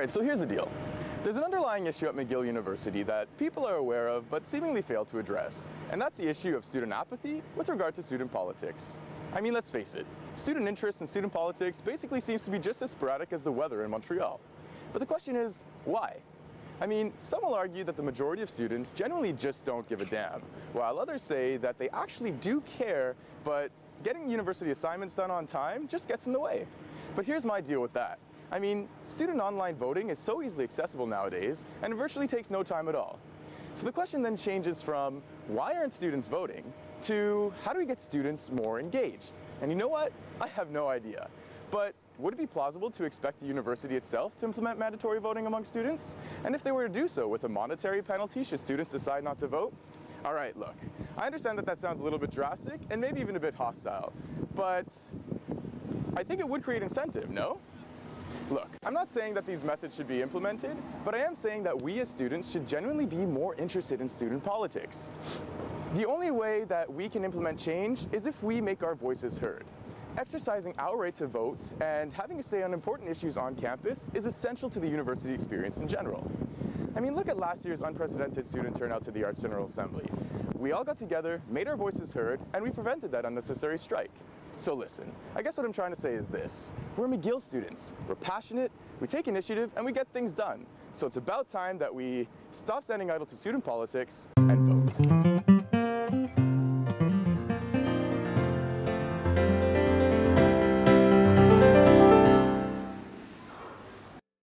Alright, so here's the deal. There's an underlying issue at McGill University that people are aware of but seemingly fail to address, and that's the issue of student apathy with regard to student politics. I mean, let's face it, student interest in student politics basically seems to be just as sporadic as the weather in Montreal. But the question is, why? I mean, some will argue that the majority of students generally just don't give a damn, while others say that they actually do care, but getting university assignments done on time just gets in the way. But here's my deal with that. I mean, student online voting is so easily accessible nowadays, and it virtually takes no time at all. So the question then changes from, why aren't students voting, to how do we get students more engaged? And you know what? I have no idea. But would it be plausible to expect the university itself to implement mandatory voting among students? And if they were to do so with a monetary penalty should students decide not to vote? All right, look, I understand that sounds a little bit drastic and maybe even a bit hostile, but I think it would create incentive, no? Look, I'm not saying that these methods should be implemented, but I am saying that we as students should genuinely be more interested in student politics. The only way that we can implement change is if we make our voices heard. Exercising our right to vote and having a say on important issues on campus is essential to the university experience in general. I mean, look at last year's unprecedented student turnout to the Arts General Assembly. We all got together, made our voices heard, and we prevented that unnecessary strike. So listen, I guess what I'm trying to say is this. We're McGill students. We're passionate, we take initiative, and we get things done. So it's about time that we stop standing idle to student politics and vote.